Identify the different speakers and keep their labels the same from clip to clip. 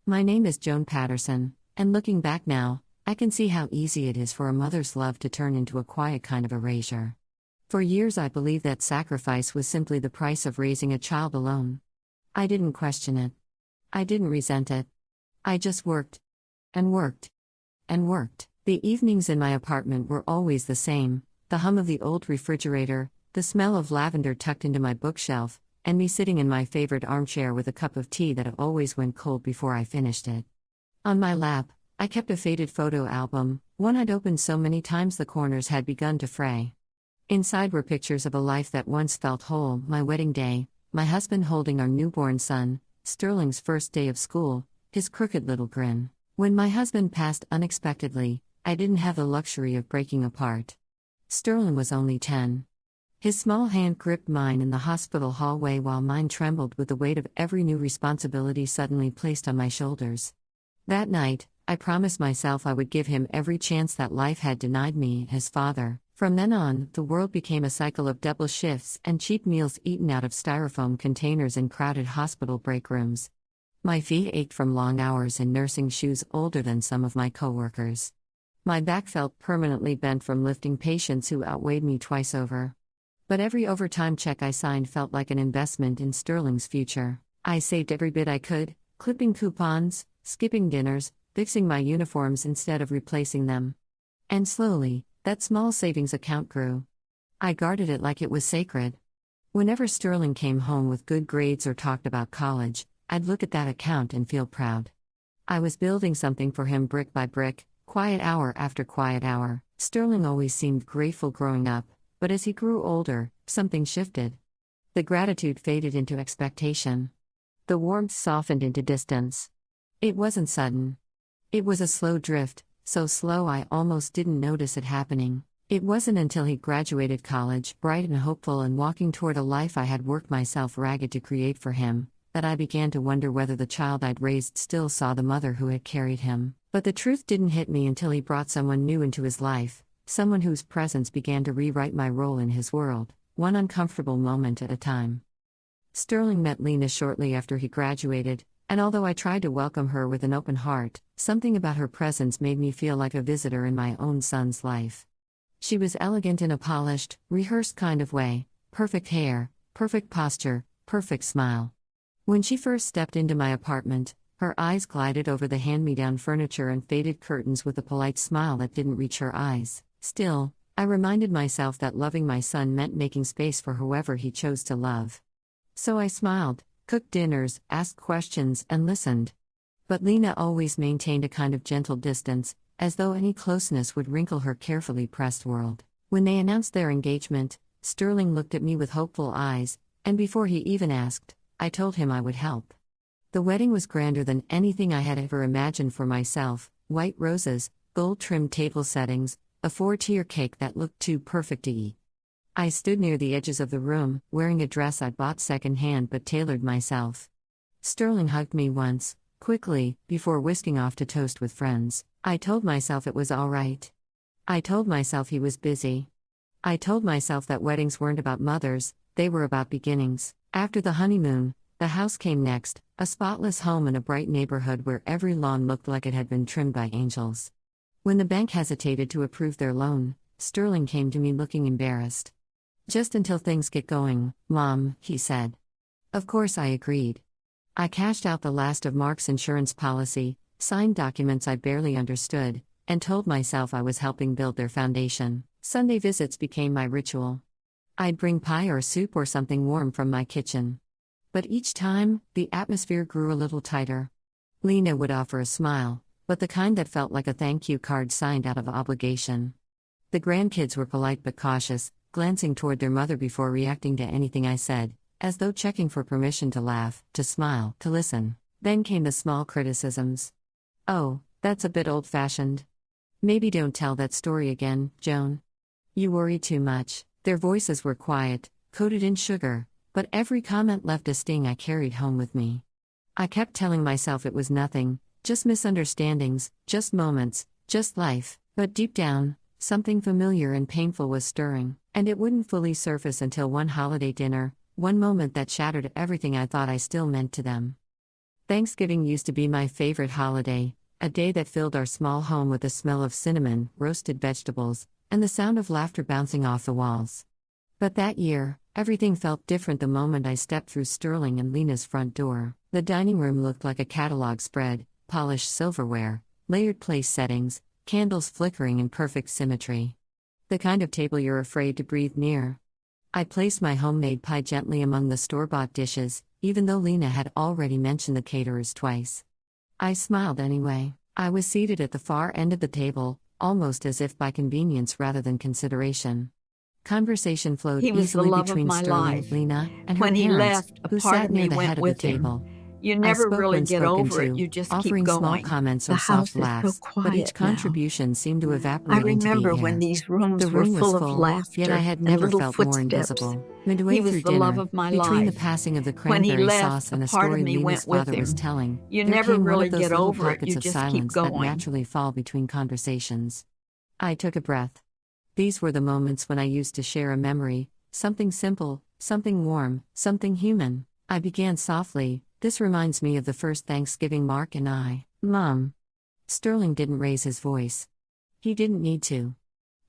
Speaker 1: My name is Joan Patterson, and looking back now, I can see how easy it is for a mother's love to turn into a quiet kind of erasure. For years I believed that sacrifice was simply the price of raising a child alone. I didn't question it. I didn't resent it. I just worked. And worked. And worked. The evenings in my apartment were always the same: the hum of the old refrigerator, the smell of lavender tucked into my bookshelf, and me sitting in my favorite armchair with a cup of tea that always went cold before I finished it. On my lap, I kept a faded photo album, one I'd opened so many times the corners had begun to fray. Inside were pictures of a life that once felt whole: my wedding day, my husband holding our newborn son, Sterling's first day of school, his crooked little grin. When my husband passed unexpectedly, I didn't have the luxury of breaking apart. Sterling was only 10. His small hand gripped mine in the hospital hallway while mine trembled with the weight of every new responsibility suddenly placed on my shoulders. That night, I promised myself I would give him every chance that life had denied me, his father. From then on, the world became a cycle of double shifts and cheap meals eaten out of styrofoam containers in crowded hospital break rooms. My feet ached from long hours in nursing shoes older than some of my coworkers. My back felt permanently bent from lifting patients who outweighed me twice over. But every overtime check I signed felt like an investment in Sterling's future. I saved every bit I could, clipping coupons, skipping dinners, fixing my uniforms instead of replacing them. And slowly, that small savings account grew. I guarded it like it was sacred. Whenever Sterling came home with good grades or talked about college, I'd look at that account and feel proud. I was building something for him brick by brick, quiet hour after quiet hour. Sterling always seemed grateful growing up, but as he grew older, something shifted. The gratitude faded into expectation. The warmth softened into distance. It wasn't sudden. It was a slow drift, so slow I almost didn't notice it happening. It wasn't until he graduated college, bright and hopeful and walking toward a life I had worked myself ragged to create for him, that I began to wonder whether the child I'd raised still saw the mother who had carried him. But the truth didn't hit me until he brought someone new into his life, someone whose presence began to rewrite my role in his world, one uncomfortable moment at a time. Sterling met Lena shortly after he graduated, and although I tried to welcome her with an open heart, something about her presence made me feel like a visitor in my own son's life. She was elegant in a polished, rehearsed kind of way: perfect hair, perfect posture, perfect smile. When she first stepped into my apartment, her eyes glided over the hand-me-down furniture and faded curtains with a polite smile that didn't reach her eyes. Still, I reminded myself that loving my son meant making space for whoever he chose to love. So I smiled, cooked dinners, asked questions, and listened. But Lena always maintained a kind of gentle distance, as though any closeness would wrinkle her carefully pressed world. When they announced their engagement, Sterling looked at me with hopeful eyes, and before he even asked, I told him I would help. The wedding was grander than anything I had ever imagined for myself: white roses, gold-trimmed table settings, a 4-tier cake that looked too perfect to eat. I stood near the edges of the room, wearing a dress I'd bought second-hand but tailored myself. Sterling hugged me once, quickly, before whisking off to toast with friends. I told myself it was all right. I told myself he was busy. I told myself that weddings weren't about mothers, they were about beginnings. After the honeymoon, the house came next, a spotless home in a bright neighborhood where every lawn looked like it had been trimmed by angels. When the bank hesitated to approve their loan, Sterling came to me looking embarrassed. "Just until things get going, Mom," he said. Of course I agreed. I cashed out the last of Mark's insurance policy, signed documents I barely understood, and told myself I was helping build their foundation. Sunday visits became my ritual. I'd bring pie or soup or something warm from my kitchen. But each time, the atmosphere grew a little tighter. Lena would offer a smile, but the kind that felt like a thank you card signed out of obligation. The grandkids were polite but cautious, glancing toward their mother before reacting to anything I said, as though checking for permission to laugh, to smile, to listen. Then came the small criticisms. "Oh, that's a bit old-fashioned. Maybe don't tell that story again, Joan. You worry too much." Their voices were quiet, coated in sugar, but every comment left a sting I carried home with me. I kept telling myself it was nothing, just misunderstandings, just moments, just life, but deep down, something familiar and painful was stirring, and it wouldn't fully surface until one holiday dinner, one moment that shattered everything I thought I still meant to them. Thanksgiving used to be my favorite holiday, a day that filled our small home with the smell of cinnamon, roasted vegetables, and the sound of laughter bouncing off the walls. But that year, everything felt different the moment I stepped through Sterling and Lena's front door. The dining room looked like a catalog spread, polished silverware, layered place settings, candles flickering in perfect symmetry. The kind of table you're afraid to breathe near. I placed my homemade pie gently among the store-bought dishes, even though Lena had already mentioned the caterers twice. I smiled anyway. I was seated at the far end of the table, almost as if by convenience rather than consideration. Conversation flowed
Speaker 2: He was the
Speaker 1: easily
Speaker 2: love of
Speaker 1: between
Speaker 2: my
Speaker 1: Sterling,
Speaker 2: life.
Speaker 1: Lena, and her
Speaker 2: When he
Speaker 1: parents,
Speaker 2: left, a
Speaker 1: who
Speaker 2: part
Speaker 1: sat
Speaker 2: of
Speaker 1: near
Speaker 2: me
Speaker 1: the
Speaker 2: went
Speaker 1: head of the
Speaker 2: with him.
Speaker 1: table.
Speaker 2: You
Speaker 1: I
Speaker 2: never
Speaker 1: spoke
Speaker 2: really
Speaker 1: when
Speaker 2: get
Speaker 1: spoken
Speaker 2: over it,
Speaker 1: to,
Speaker 2: you just
Speaker 1: offering
Speaker 2: keep
Speaker 1: small
Speaker 2: going.
Speaker 1: comments
Speaker 2: The
Speaker 1: or
Speaker 2: house
Speaker 1: soft
Speaker 2: is so
Speaker 1: laughs, but each
Speaker 2: quiet now.
Speaker 1: contribution seemed to
Speaker 2: I
Speaker 1: evaporate into the
Speaker 2: remember when
Speaker 1: air.
Speaker 2: these
Speaker 1: The
Speaker 2: rooms were
Speaker 1: room was
Speaker 2: full of
Speaker 1: full, yet I
Speaker 2: laughter
Speaker 1: had
Speaker 2: and
Speaker 1: never
Speaker 2: little
Speaker 1: felt more
Speaker 2: footsteps.
Speaker 1: invisible. Midway
Speaker 2: He was
Speaker 1: through
Speaker 2: the love
Speaker 1: dinner,
Speaker 2: of my
Speaker 1: between the
Speaker 2: life.
Speaker 1: passing of the
Speaker 2: When he
Speaker 1: cranberry
Speaker 2: left,
Speaker 1: sauce
Speaker 2: a
Speaker 1: and a
Speaker 2: part of
Speaker 1: story
Speaker 2: me
Speaker 1: Lena's
Speaker 2: went with
Speaker 1: father was
Speaker 2: him.
Speaker 1: telling,
Speaker 2: You
Speaker 1: there
Speaker 2: never
Speaker 1: came one
Speaker 2: really
Speaker 1: of those
Speaker 2: get
Speaker 1: little
Speaker 2: over it,
Speaker 1: pockets
Speaker 2: you
Speaker 1: of
Speaker 2: just keep
Speaker 1: silence that
Speaker 2: going.
Speaker 1: naturally fall between conversations. I took a breath. These were the moments when I used to share a memory, something simple, something warm, something human. I began softly, "This reminds me of the first Thanksgiving Mark and I." "Mom." Sterling didn't raise his voice. He didn't need to.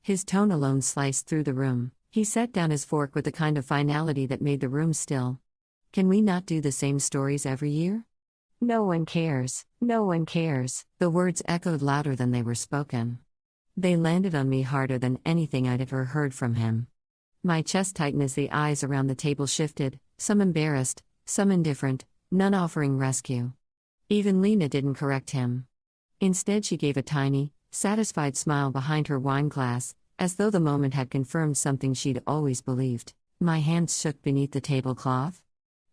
Speaker 1: His tone alone sliced through the room. He set down his fork with the kind of finality that made the room still. "Can we not do the same stories every year?" "No one cares. No one cares." The words echoed louder than they were spoken. They landed on me harder than anything I'd ever heard from him. My chest tightened as the eyes around the table shifted, some embarrassed, some indifferent, none offering rescue. Even Lena didn't correct him. Instead, she gave a tiny, satisfied smile behind her wine glass, as though the moment had confirmed something she'd always believed. My hands shook beneath the tablecloth.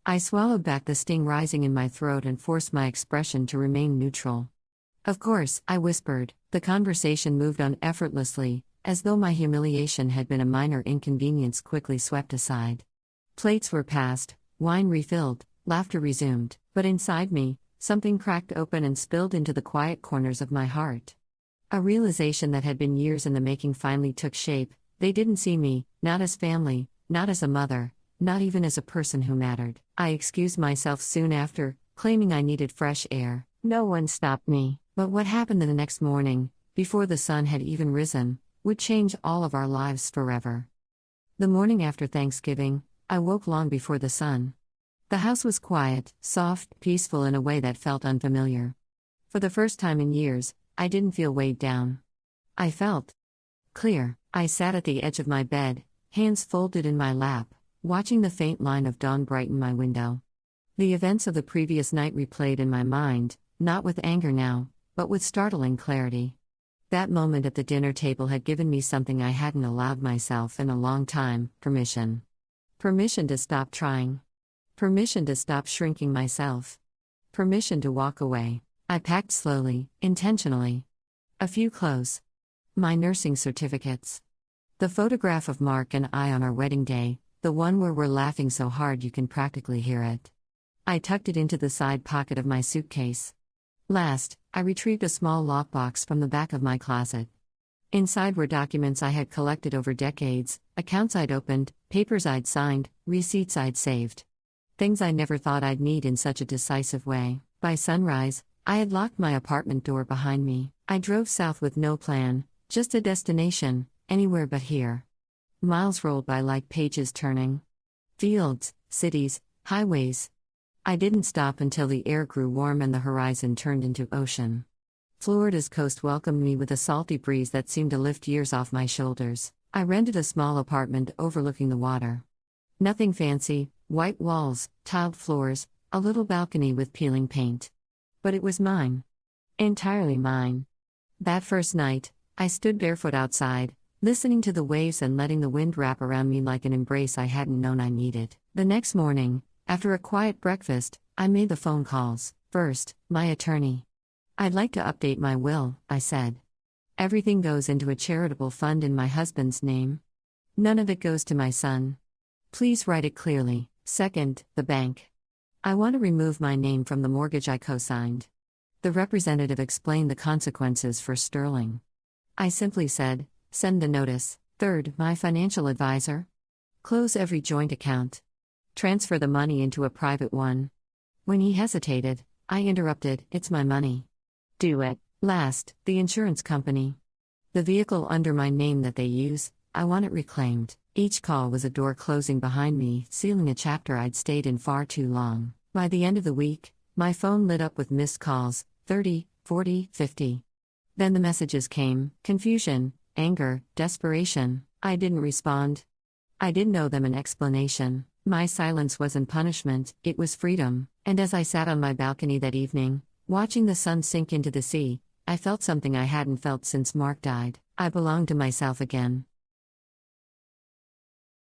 Speaker 1: I swallowed back the sting rising in my throat and forced my expression to remain neutral. "Of course," I whispered. The conversation moved on effortlessly, as though my humiliation had been a minor inconvenience quickly swept aside. Plates were passed, wine refilled, laughter resumed, but inside me, something cracked open and spilled into the quiet corners of my heart. A realization that had been years in the making finally took shape. They didn't see me, not as family, not as a mother, not even as a person who mattered. I excused myself soon after, claiming I needed fresh air. No one stopped me. But what happened the next morning, before the sun had even risen, would change all of our lives forever. The morning after Thanksgiving, I woke long before the sun. The house was quiet, soft, peaceful in a way that felt unfamiliar. For the first time in years, I didn't feel weighed down. I felt clear. I sat at the edge of my bed, hands folded in my lap, watching the faint line of dawn brighten my window. The events of the previous night replayed in my mind, not with anger now, but with startling clarity. That moment at the dinner table had given me something I hadn't allowed myself in a long time: permission. Permission to stop trying. Permission to stop shrinking myself. Permission to walk away. I packed slowly, intentionally. A few clothes. My nursing certificates. The photograph of Mark and I on our wedding day, the one where we're laughing so hard you can practically hear it. I tucked it into the side pocket of my suitcase. Last, I retrieved a small lockbox from the back of my closet. Inside were documents I had collected over decades, accounts I'd opened, papers I'd signed, receipts I'd saved. Things I never thought I'd need in such a decisive way. By sunrise, I had locked my apartment door behind me. I drove south with no plan, just a destination, anywhere but here. Miles rolled by like pages turning. Fields, cities, highways. I didn't stop until the air grew warm and the horizon turned into ocean. Florida's coast welcomed me with a salty breeze that seemed to lift years off my shoulders. I rented a small apartment overlooking the water. Nothing fancy, white walls, tiled floors, a little balcony with peeling paint. But it was mine. Entirely mine. That first night, I stood barefoot outside, listening to the waves and letting the wind wrap around me like an embrace I hadn't known I needed. The next morning, after a quiet breakfast, I made the phone calls. First, my attorney. "I'd like to update my will," I said. "Everything goes into a charitable fund in my husband's name. None of it goes to my son. Please write it clearly." Second, the bank. "I want to remove my name from the mortgage I co-signed." The representative explained the consequences for Sterling. I simply said, "Send the notice." Third, my financial advisor. "Close every joint account. Transfer the money into a private one." When he hesitated, I interrupted, it's my money. Do it. Last, the insurance company. The vehicle under my name that they use, I want it reclaimed. Each call was a door closing behind me, sealing a chapter I'd stayed in far too long. By the end of the week, my phone lit up with missed calls 30, 40, 50. Then the messages came confusion, anger, desperation. I didn't respond. I didn't owe them an explanation. My silence wasn't punishment, it was freedom. And as I sat on my balcony that evening, watching the sun sink into the sea, I felt something I hadn't felt since Mark died. I belonged to myself again.